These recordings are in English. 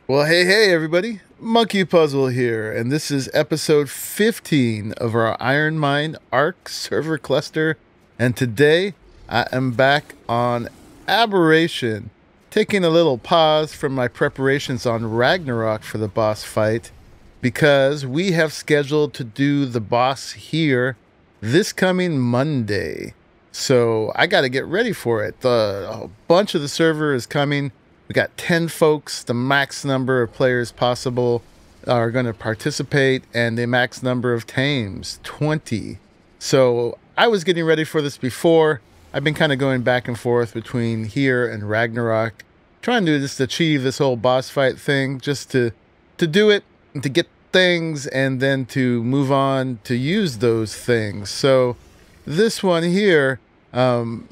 Well, hey, everybody. Monkeypuzzle here, and this is episode 15 of our IronMine ARK server cluster. And today, I am back on Aberration, taking a little pause from my preparations on Ragnarok for the boss fight, because we have scheduled to do the boss here this coming Monday. So I got to get ready for it. A bunch of the server is coming. We got 10 folks, the max number of players possible are going to participate, and the max number of tames, 20. So I was getting ready for this before. I've been kind of going back and forth between here and Ragnarok, trying to just achieve this whole boss fight thing, just to do it, and to get things, and then to move on to use those things. So this one here, oh,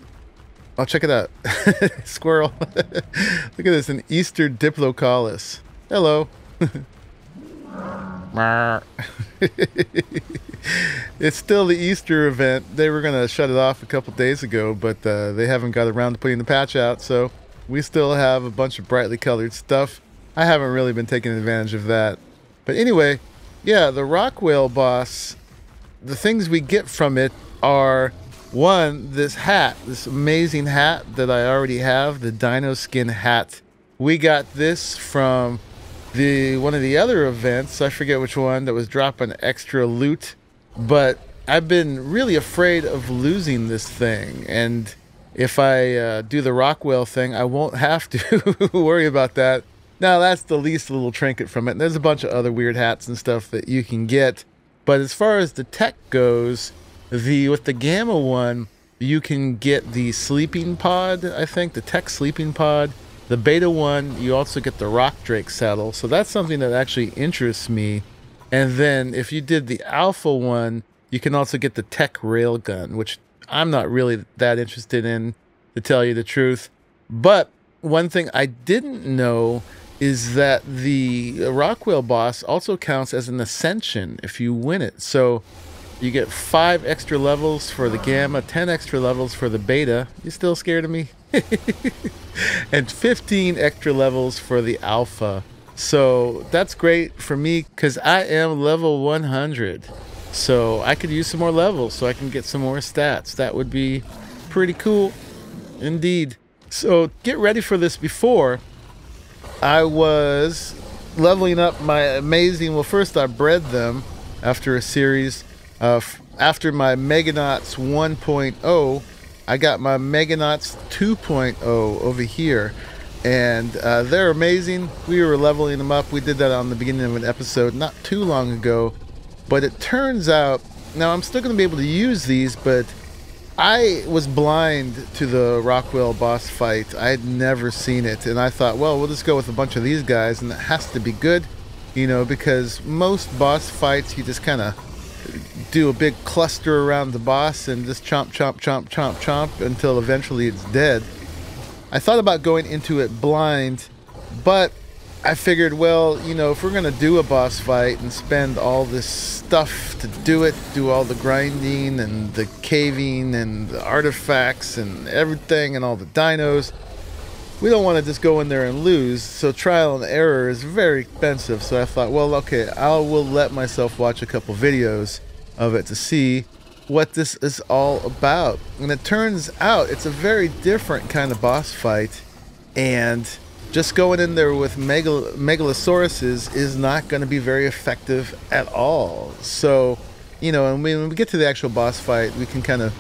check it out. Squirrel. Look at this, an Easter Diplocallis. Hello. It's still the Easter event. They were going to shut it off a couple days ago, but they haven't got around to putting the patch out, so we still have a bunch of brightly colored stuff. I haven't really been taking advantage of that. But anyway, yeah, the Rockwell boss, the things we get from it are... one, this hat, this amazing hat that I already have, the dino skin hat. We got this from one of the other events, I forget which one, that was dropping extra loot. But I've been really afraid of losing this thing. And if I do the Rockwell thing, I won't have to worry about that. Now, that's the least little trinket from it. And there's a bunch of other weird hats and stuff that you can get. But as far as the tech goes... with the Gamma one, you can get the sleeping pod, I think, the tech sleeping pod. The beta one, you also get the rock drake saddle. So that's something that actually interests me. And then if you did the alpha one, you can also get the tech railgun, which I'm not really that interested in, to tell you the truth. But one thing I didn't know is that the Rockwell boss also counts as an Ascension if you win it. So you get 5 extra levels for the Gamma, 10 extra levels for the Beta. You still scared of me? And 15 extra levels for the Alpha. So that's great for me because I am level 100. So I could use some more levels so I can get some more stats. That would be pretty cool indeed. So get ready for this. Before, I was leveling up my amazing... well, first I bred them after a series... after my Meganauts 1.0, I got my Meganauts 2.0 over here, and they're amazing. We were leveling them up. We did that on the beginning of an episode not too long ago, but it turns out, now I'm still going to be able to use these, but I was blind to the Rockwell boss fight. I had never seen it, and I thought, well, we'll just go with a bunch of these guys, and it has to be good, you know, because most boss fights, you just kind of do a big cluster around the boss and just chomp, chomp, chomp, chomp, chomp until eventually it's dead. I thought about going into it blind, but I figured, well, you know, if we're going to do a boss fight and spend all this stuff to do it, do all the grinding and the caving and the artifacts and everything and all the dinos, we don't want to just go in there and lose. So trial and error is very expensive. So I thought, well, okay, I will let myself watch a couple videos of it to see what this is all about. And it turns out it's a very different kind of boss fight, and just going in there with megalosauruses is not going to be very effective at all. So, you know, and when we get to the actual boss fight, we can kind of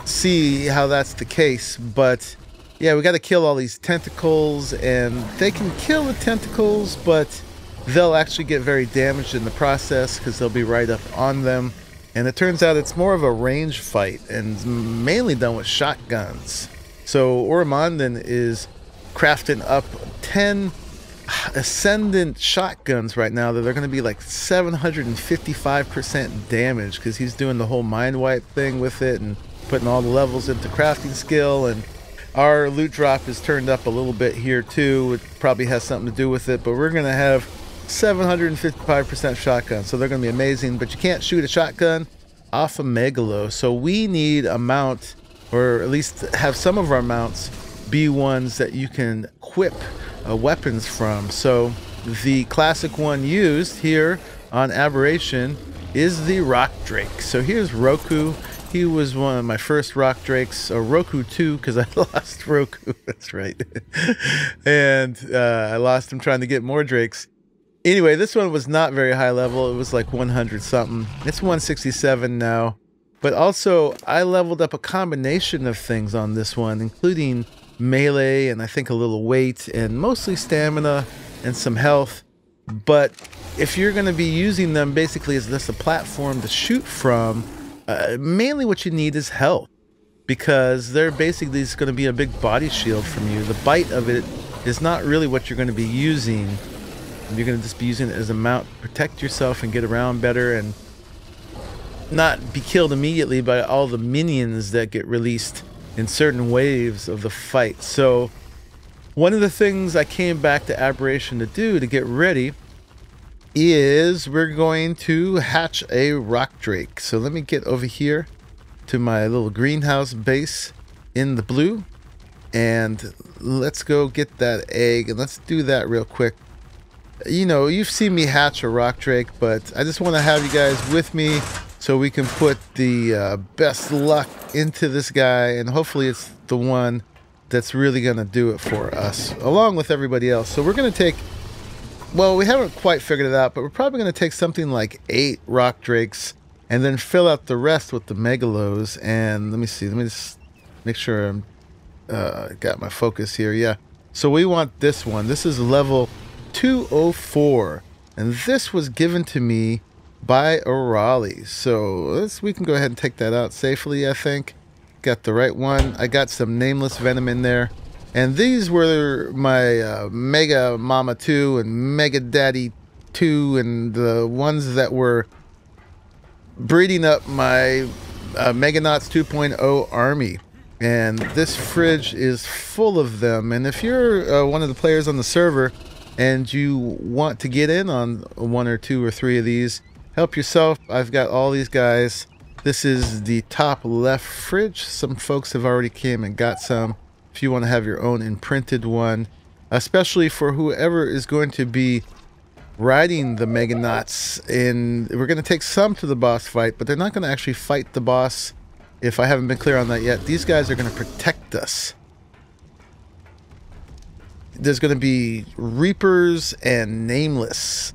see how that's the case. But yeah, we got to kill all these tentacles, and they can kill the tentacles, but they'll actually get very damaged in the process because they'll be right up on them. And it turns out it's more of a range fight and mainly done with shotguns. So Ormondan is crafting up 10 Ascendant shotguns right now that are going to be like 755% damage because he's doing the whole mind wipe thing with it and putting all the levels into crafting skill. And our loot drop is turned up a little bit here too. It probably has something to do with it, but we're going to have 755% shotgun, so they're going to be amazing. But you can't shoot a shotgun off a megalo, so we need a mount, or at least have some of our mounts be ones that you can equip weapons from. So the classic one used here on Aberration is the Rock Drake. So here's Roku. He was one of my first Rock Drakes, or Roku 2, because I lost Roku. That's right. And I lost him trying to get more Drakes. Anyway, this one was not very high level. It was like 100 something. It's 167 now. But also, I leveled up a combination of things on this one, including melee and I think a little weight and mostly stamina and some health. But if you're going to be using them basically as just a platform to shoot from, mainly what you need is health, because they're basically just going to be a big body shield from you. The bite of it is not really what you're going to be using. You're going to just be using it as a mount to protect yourself and get around better and not be killed immediately by all the minions that get released in certain waves of the fight. So one of the things I came back to Aberration to do to get ready is we're going to hatch a Rock Drake. So let me get over here to my little greenhouse base in the blue, and let's go get that egg, and let's do that real quick. You know, you've seen me hatch a Rock Drake, but I just want to have you guys with me so we can put the best luck into this guy, and hopefully it's the one that's really going to do it for us, along with everybody else. So we're going to take, well, we haven't quite figured it out, but we're probably going to take something like 8 Rock Drakes and then fill out the rest with the Megalos. And let me see, let me just make sure I'm got my focus here. Yeah, so we want this one. This is level 204, and this was given to me by a Raleigh. So we can go ahead and take that out safely, I think. Got the right one. I got some nameless venom in there. And these were my Mega Mama 2 and Mega Daddy 2, and the ones that were breeding up my Meganauts 2.0 army. And this fridge is full of them. And if you're one of the players on the server and you want to get in on 1 or 2 or 3 of these, help yourself. I've got all these guys. This is the top left fridge. Some folks have already came and got some. If you want to have your own imprinted one, especially for whoever is going to be riding the Meganauts, and we're going to take some to the boss fight, but they're not going to actually fight the boss. If I haven't been clear on that yet, these guys are going to protect us. There's going to be Reapers and Nameless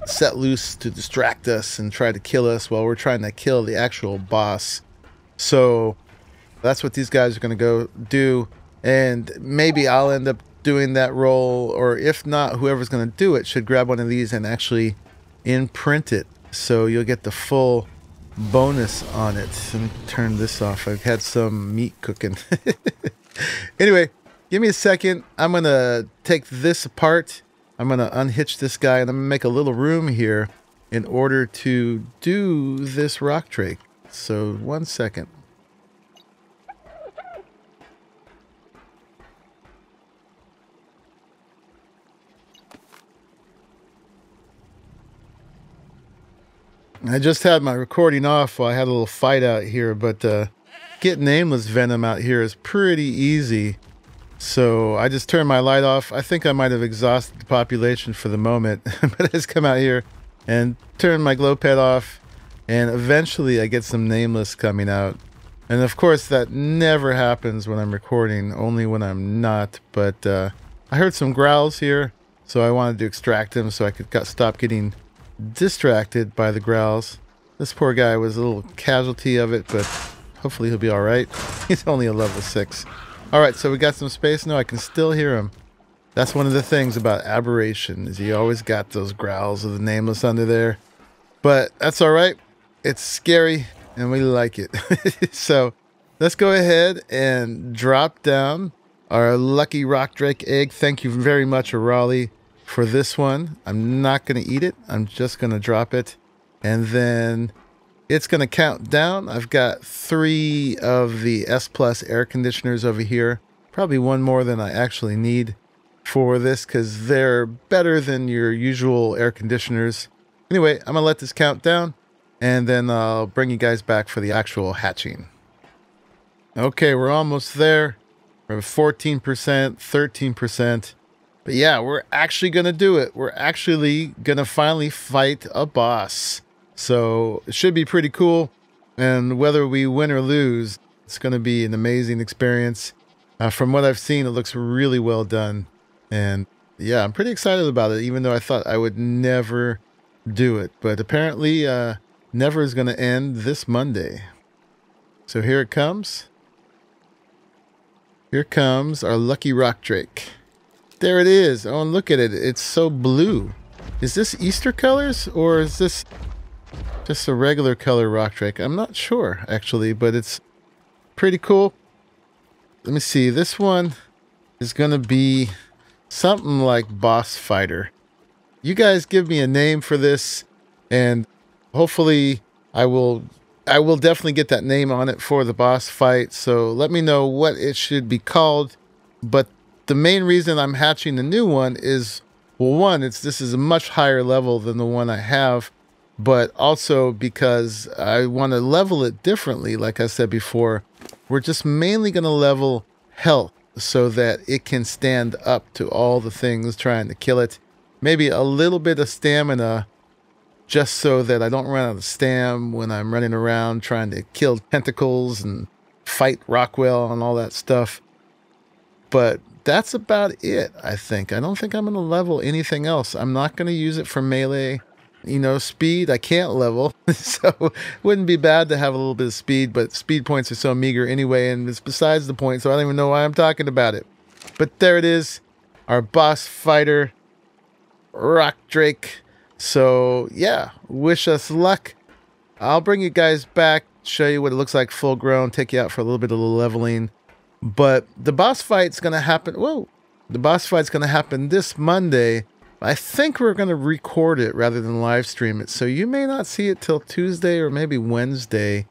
set loose to distract us and try to kill us while we're trying to kill the actual boss. So that's what these guys are going to go do, and maybe I'll end up doing that role, or if not, whoever's going to do it should grab one of these and actually imprint it, so you'll get the full bonus on it. Let me turn this off. I've had some meat cooking. Anyway, give me a second. I'm going to take this apart. I'm going to unhitch this guy, and I'm going to make a little room here in order to do this Rock Drake. So 1 second. I just had my recording off while I had a little fight out here, but getting nameless venom out here is pretty easy. So I just turned my light off. I think I might have exhausted the population for the moment, but I just come out here and turn my glow pad off, and eventually I get some nameless coming out. And of course that never happens when I'm recording, only when I'm not. But I heard some growls here, so I wanted to extract them so I could stop getting distracted by the growls. This poor guy was a little casualty of it, but hopefully he'll be all right. He's only a level 6. All right, so we got some space now. I can still hear him. That's one of the things about Aberration, is you always got those growls of the nameless under there. But that's all right. It's scary, and we like it. So let's go ahead and drop down our lucky Rock Drake egg. Thank you very much, Raleigh, for this one. I'm not going to eat it. I'm just going to drop it. And then it's going to count down. I've got 3 of the S Plus air conditioners over here. Probably one more than I actually need for this, because they're better than your usual air conditioners. Anyway, I'm going to let this count down, and then I'll bring you guys back for the actual hatching. Okay, we're almost there. We're at 14%, 13%. But yeah, we're actually going to do it. We're actually going to finally fight a boss. So it should be pretty cool. And whether we win or lose, it's going to be an amazing experience. From what I've seen, it looks really well done. And yeah, I'm pretty excited about it, even though I thought I would never do it. But apparently, never is going to end this Monday. So here it comes. Here comes our lucky rock drake. There it is. Oh, and look at it. It's so blue. Is this Easter colors or is this just a regular color rock drake? I'm not sure, actually, but it's pretty cool. Let me see. This one is going to be something like boss fighter. You guys give me a name for this, and hopefully I will definitely get that name on it for the boss fight. So let me know what it should be called. But the main reason I'm hatching the new one is, well, one, this is a much higher level than the one I have, but also because I want to level it differently. Like I said before, we're just mainly going to level health so that it can stand up to all the things trying to kill it. Maybe a little bit of stamina just so that I don't run out of stam when I'm running around trying to kill tentacles and fight Rockwell and all that stuff. But that's about it, I think. I don't think I'm going to level anything else. I'm not going to use it for melee. You know, speed, I can't level. So it wouldn't be bad to have a little bit of speed, but speed points are so meager anyway, and it's besides the point, so I don't even know why I'm talking about it. But there it is, our boss fighter, Rock Drake. So yeah, wish us luck. I'll bring you guys back, show you what it looks like full grown, take you out for a little bit of leveling. But the boss fight's going to happen. Whoa. The boss fight's going to happen this Monday. I think we're going to record it rather than live stream it. So you may not see it till Tuesday or maybe Wednesday.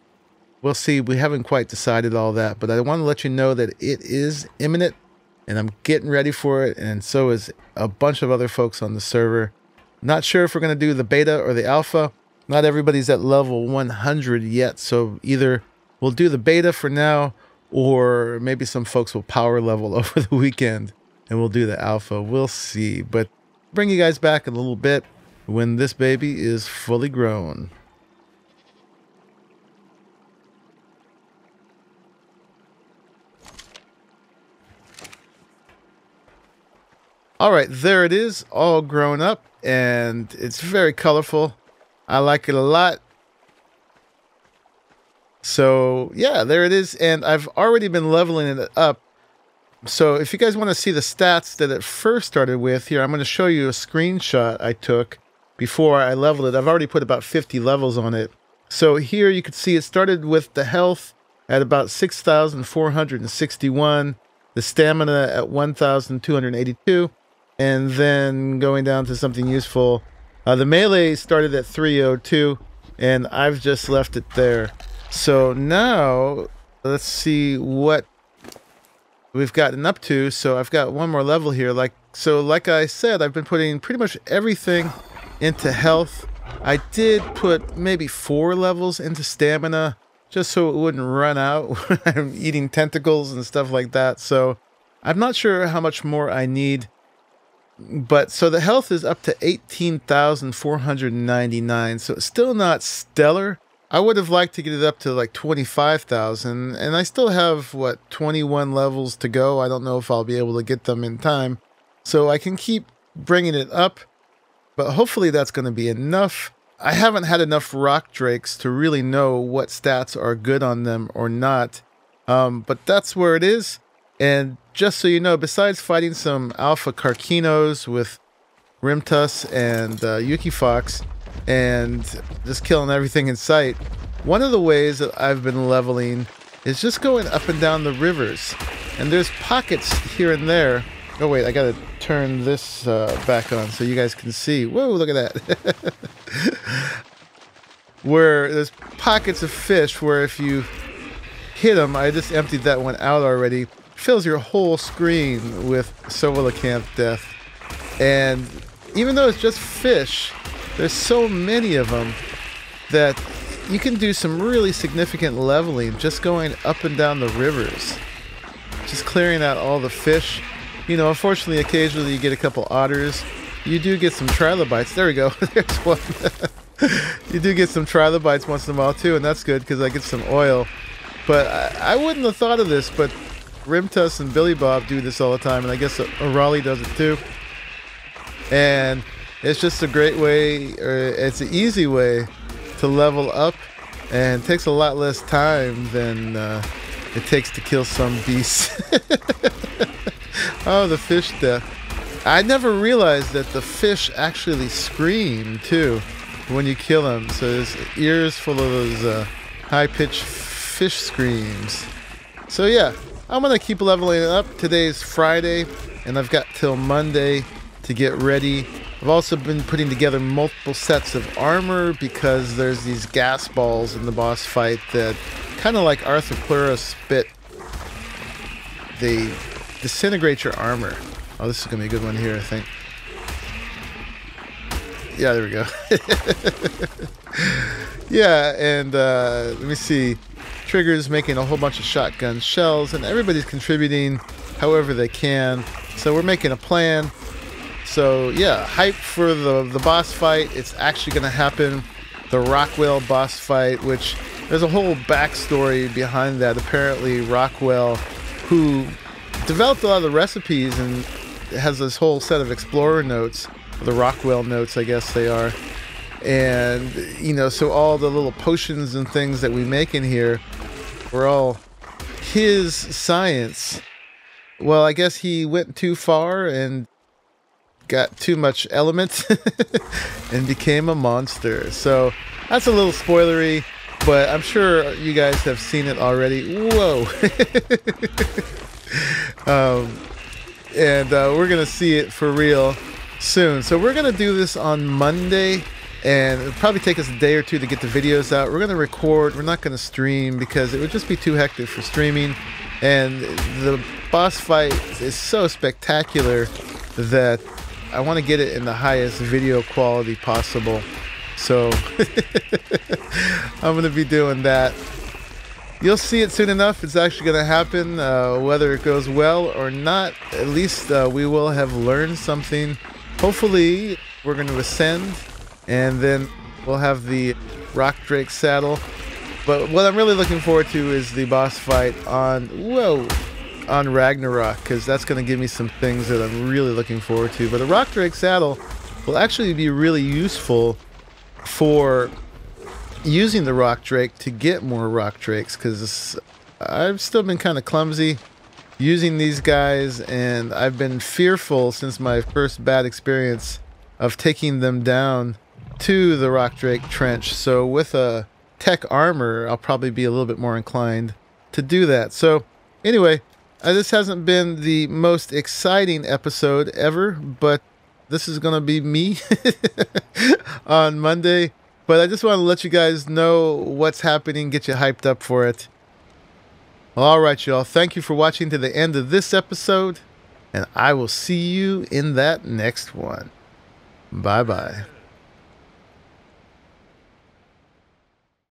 We'll see. We haven't quite decided all that. But I want to let you know that it is imminent. And I'm getting ready for it. And so is a bunch of other folks on the server. Not sure if we're going to do the beta or the alpha. Not everybody's at level 100 yet. So either we'll do the beta for now, or maybe some folks will power level over the weekend and we'll do the alpha. We'll see. But bring you guys back in a little bit when this baby is fully grown. All right, there it is, all grown up, and it's very colorful. I like it a lot. So yeah, there it is, and I've already been leveling it up. So if you guys want to see the stats that it first started with, here I'm going to show you a screenshot I took before I leveled it. I've already put about 50 levels on it. So here you can see it started with the health at about 6,461, the stamina at 1,282, and then going down to something useful. The melee started at 302, and I've just left it there. So now, let's see what we've gotten up to. So I've got one more level here. Like I said, I've been putting pretty much everything into health. I did put maybe 4 levels into stamina, just so it wouldn't run out when I'm eating tentacles and stuff like that. So I'm not sure how much more I need. But so the health is up to 18,499. So it's still not stellar. I would have liked to get it up to like 25,000, and I still have, what, 21 levels to go. I don't know if I'll be able to get them in time. So I can keep bringing it up, but hopefully that's going to be enough. I haven't had enough rock drakes to really know what stats are good on them or not, but that's where it is. And just so you know, besides fighting some alpha Karkinos with Rimtus and Yuki Fox, and just killing everything in sight, one of the ways that I've been leveling is just going up and down the rivers. And there's pockets here and there. Oh wait, I gotta turn this back on so you guys can see. Whoa, look at that. Where there's pockets of fish where if you hit them, I just emptied that one out already, fills your whole screen with Sovilacanthe death. And even though it's just fish, there's so many of them that you can do some really significant leveling just going up and down the rivers. Just clearing out all the fish. You know, unfortunately, occasionally you get a couple otters. You do get some trilobites. There we go. There's one. You do get some trilobites once in a while too, and that's good because I get some oil. But I wouldn't have thought of this, but Rimtus and Billy Bob do this all the time, and I guess Raleigh does it too. And it's just a great way, or it's an easy way to level up, and takes a lot less time than it takes to kill some beasts. Oh, the fish death. I never realized that the fish actually scream too when you kill them. So his ears full of those high-pitched fish screams. So yeah, I'm gonna keep leveling it up. Today's Friday, and I've got till Monday to get ready. I've also been putting together multiple sets of armor because there's these gas balls in the boss fight that, kind of like Arthropleura spit, they disintegrate your armor. Oh, this is gonna be a good one here, I think. Yeah, there we go. Yeah, and let me see. Trigger's making a whole bunch of shotgun shells, and everybody's contributing however they can. So we're making a plan. So yeah, hype for the boss fight. It's actually going to happen. The Rockwell boss fight, which there's a whole backstory behind that. Apparently Rockwell, who developed a lot of the recipes and has this whole set of explorer notes, the Rockwell notes I guess they are. And you know, so all the little potions and things that we make in here were all his science. Well, I guess he went too far and got too much element and became a monster. So that's a little spoilery, but I'm sure you guys have seen it already. Whoa. And we're gonna see it for real soon. So we're gonna do this on Monday, and it'll probably take us a day or two to get the videos out. We're gonna record. We're not gonna stream because it would just be too hectic for streaming, and the boss fight is so spectacular that I want to get it in the highest video quality possible. So I'm going to be doing that. You'll see it soon enough. It's actually going to happen. Whether it goes well or not, at least we will have learned something. Hopefully we're going to ascend, and then we'll have the Rock Drake saddle. But what I'm really looking forward to is the boss fight on Ragnarok, because that's going to give me some things that I'm really looking forward to. But the Rock Drake saddle will actually be really useful for using the Rock Drake to get more Rock Drakes, because I've still been kind of clumsy using these guys, and I've been fearful since my first bad experience of taking them down to the Rock Drake trench. So with a tech armor, I'll probably be a little bit more inclined to do that. So anyway, this hasn't been the most exciting episode ever, but this is going to be me on Monday. But I just want to let you guys know what's happening, get you hyped up for it. All right, y'all. Thank you for watching to the end of this episode, and I will see you in that next one. Bye-bye.